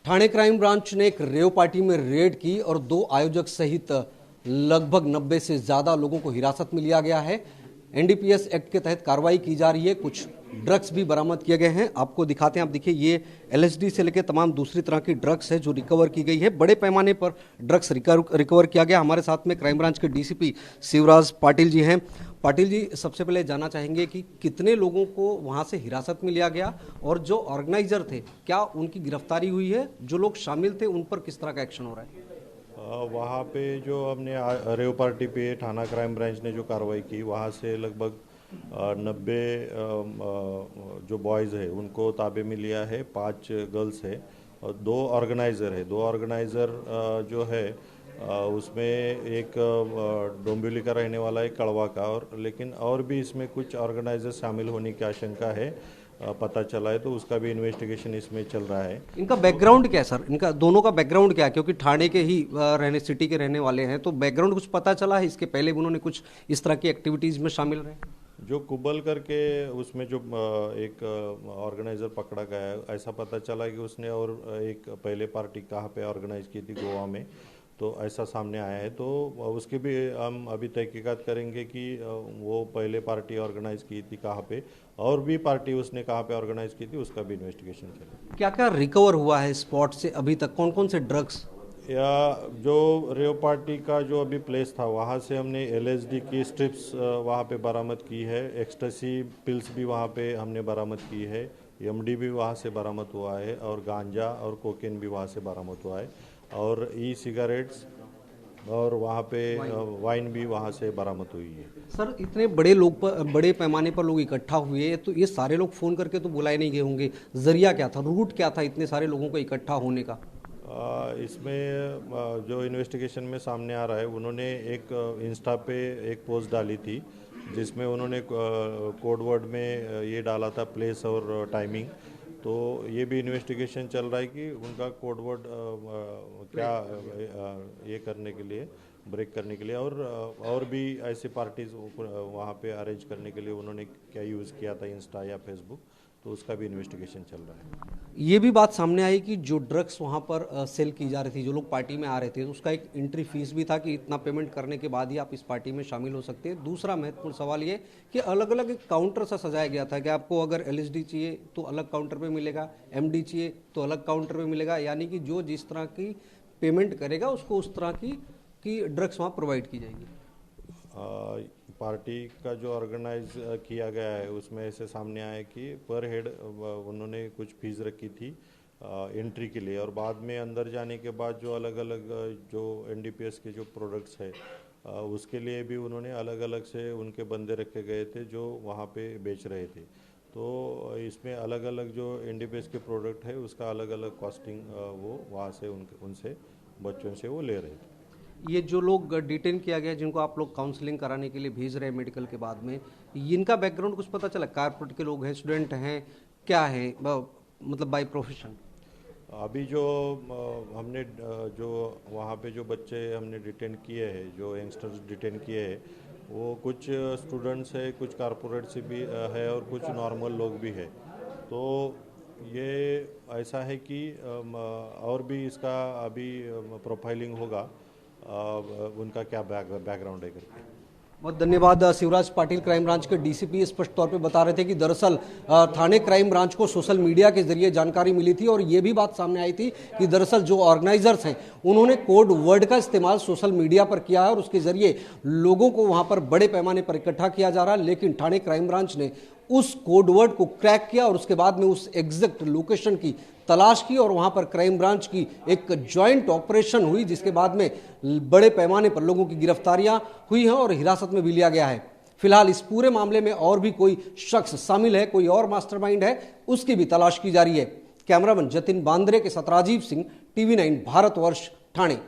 Thane crime branch ने एक rave party में रेड की और 2 आयोजक सहित लगभग 90 से ज्यादा लोगों को हिरासत में लिया गया है। एनडीपीएस एक्ट के तहत कार्रवाई की जा रही है। कुछ ड्रग्स भी बरामद किए गए हैं। आपको दिखाते हैं। आप देखिए, ये एलएसडी से लेकर तमाम दूसरी तरह की ड्रग्स है जो रिकवर की गई है। बड़े पैमाने पर ड्रग्स रिकवर किया गया। हमारे साथ में क्राइम ब्रांच के डीसीपी शिवराज पाटिल जी हैं। पाटिल जी, सबसे पहले जानना चाहेंगे कि कितने लोगों को वहां से हिरासत में लिया गया और जो ऑर्गेनाइजर थे क्या उनकी गिरफ्तारी हुई है? जो लोग शामिल थे उन पर किस तरह का एक्शन हो रहा है? वहाँ पे जो हमने रेव पार्टी पे थाना क्राइम ब्रांच ने जो कार्रवाई की, वहाँ से लगभग 90 जो बॉयज़ है उनको ताबे में लिया है। 5 गर्ल्स है और 2 ऑर्गेनाइज़र है। 2 ऑर्गेनाइज़र जो है उसमें एक डोंबिवली का रहने वाला है, कड़वा का, और लेकिन और भी इसमें कुछ ऑर्गेनाइजर शामिल होने की आशंका है, पता चला है, तो उसका भी इन्वेस्टिगेशन इसमें चल रहा है। इनका बैकग्राउंड क्या है सर? इनका दोनों का बैकग्राउंड क्या है? क्योंकि ठाणे के ही सिटी के रहने वाले हैं, तो बैकग्राउंड कुछ पता चला है? इसके पहले भी उन्होंने कुछ इस तरह की एक्टिविटीज में शामिल रहे? जो कुबल करके उसमें जो एक ऑर्गेनाइज़र पकड़ा गया है, ऐसा पता चला कि उसने और एक पहले पार्टी कहाँ पे ऑर्गेनाइज की थी, गोवा में, तो ऐसा सामने आया है। तो उसकी भी हम अभी तहकीकात करेंगे कि वो पहले पार्टी ऑर्गेनाइज की थी कहाँ पे, और भी पार्टी उसने कहाँ पे ऑर्गेनाइज की थी, उसका भी इन्वेस्टिगेशन चलेगा। क्या क्या रिकवर हुआ है स्पॉट से अभी तक? कौन कौन से ड्रग्स? या जो रेव पार्टी का जो अभी प्लेस था, वहाँ से हमने एलएसडी की स्ट्रिप्स वहाँ पे बरामद की है। एक्सटेसी पिल्स भी वहाँ पे हमने बरामद की है। एमडी भी वहाँ से बरामद हुआ है, और गांजा और कोकेन भी वहाँ से बरामद हुआ है, और ई सिगरेट्स और वहाँ पे वाइन भी वहाँ से बरामद हुई है। सर, इतने बड़े लोग पर, बड़े पैमाने पर लोग इकट्ठा हुए, तो ये सारे लोग फ़ोन करके तो बुलाए नहीं गए होंगे। जरिया क्या था, रूट क्या था इतने सारे लोगों को इकट्ठा होने का? इसमें जो इन्वेस्टिगेशन में सामने आ रहा है, उन्होंने एक इंस्टा पे एक पोस्ट डाली थी जिसमें उन्होंने कोड वर्ड में ये डाला था, प्लेस और टाइमिंग। तो ये भी इन्वेस्टिगेशन चल रहा है कि उनका कोड वर्ड क्या ये करने के लिए, ब्रेक करने के लिए, और भी ऐसे पार्टीज वहाँ पे अरेंज करने के लिए उन्होंने क्या यूज़ किया था, इंस्टा या फेसबुक, तो उसका भी इन्वेस्टिगेशन चल रहा है। ये भी बात सामने आई कि जो ड्रग्स वहाँ पर सेल की जा रही थी, जो लोग पार्टी में आ रहे थे, तो उसका एक एंट्री फीस भी था कि इतना पेमेंट करने के बाद ही आप इस पार्टी में शामिल हो सकते हैं। दूसरा महत्वपूर्ण सवाल ये कि अलग अलग एक काउंटर सा सजाया गया था कि आपको अगर एलएसडी चाहिए तो अलग काउंटर पे मिलेगा, एमडी चाहिए तो अलग काउंटर पे मिलेगा, यानी कि जो जिस तरह की पेमेंट करेगा उसको उस तरह की ड्रग्स वहाँ प्रोवाइड की जाएगी। पार्टी का जो ऑर्गेनाइज किया गया है उसमें ऐसे सामने आया कि पर हेड उन्होंने कुछ फीस रखी थी एंट्री के लिए, और बाद में अंदर जाने के बाद जो अलग अलग जो एनडीपीएस के जो प्रोडक्ट्स है उसके लिए भी उन्होंने अलग अलग से उनके बंदे रखे गए थे जो वहाँ पे बेच रहे थे। तो इसमें अलग अलग जो एनडीपीएस के प्रोडक्ट है उसका अलग अलग कॉस्टिंग वो वहाँ से उनसे बच्चों से वो ले रहे थे। ये जो लोग डिटेन किया गया, जिनको आप लोग काउंसलिंग कराने के लिए भेज रहे हैं मेडिकल के बाद में, इनका बैकग्राउंड कुछ पता चला? कारपोरेट के लोग हैं, स्टूडेंट हैं, क्या है, मतलब बाय प्रोफेशन? अभी जो हमने जो वहाँ पे जो बच्चे हमने डिटेन किए हैं, जो यंगस्टर्स डिटेन किए हैं, वो कुछ स्टूडेंट्स है, कुछ कारपोरेट से भी है, और कुछ नॉर्मल लोग भी है। तो ये ऐसा है कि और भी इसका अभी प्रोफाइलिंग होगा, उनका क्या बैकग्राउंड है करके। बहुत धन्यवाद। शिवराज पाटिल क्राइम ब्रांच के डीसीपी स्पष्ट तौर पे बता रहे थे कि दरअसल थाने क्राइम ब्रांच को सोशल मीडिया के जरिए जानकारी मिली थी, और ये भी बात सामने आई थी कि दरअसल जो ऑर्गेनाइजर्स हैं उन्होंने कोड वर्ड का इस्तेमाल सोशल मीडिया पर किया है और उसके जरिए लोगों को वहां पर बड़े पैमाने पर इकट्ठा किया जा रहा है। लेकिन थाने क्राइम ब्रांच ने उस कोड वर्ड को क्रैक किया और उसके बाद में उस एग्जैक्ट लोकेशन की तलाश की, और वहां पर क्राइम ब्रांच की एक जॉइंट ऑपरेशन हुई, जिसके बाद में बड़े पैमाने पर लोगों की गिरफ्तारियां हुई हैं और हिरासत में भी लिया गया है। फिलहाल इस पूरे मामले में और भी कोई शख्स शामिल है, कोई और मास्टरमाइंड है, उसकी भी तलाश की जा रही है। कैमरामैन जतिन बांद्रे के साथ राजीव सिंह, टीवी 9 भारतवर्ष, ठाणे।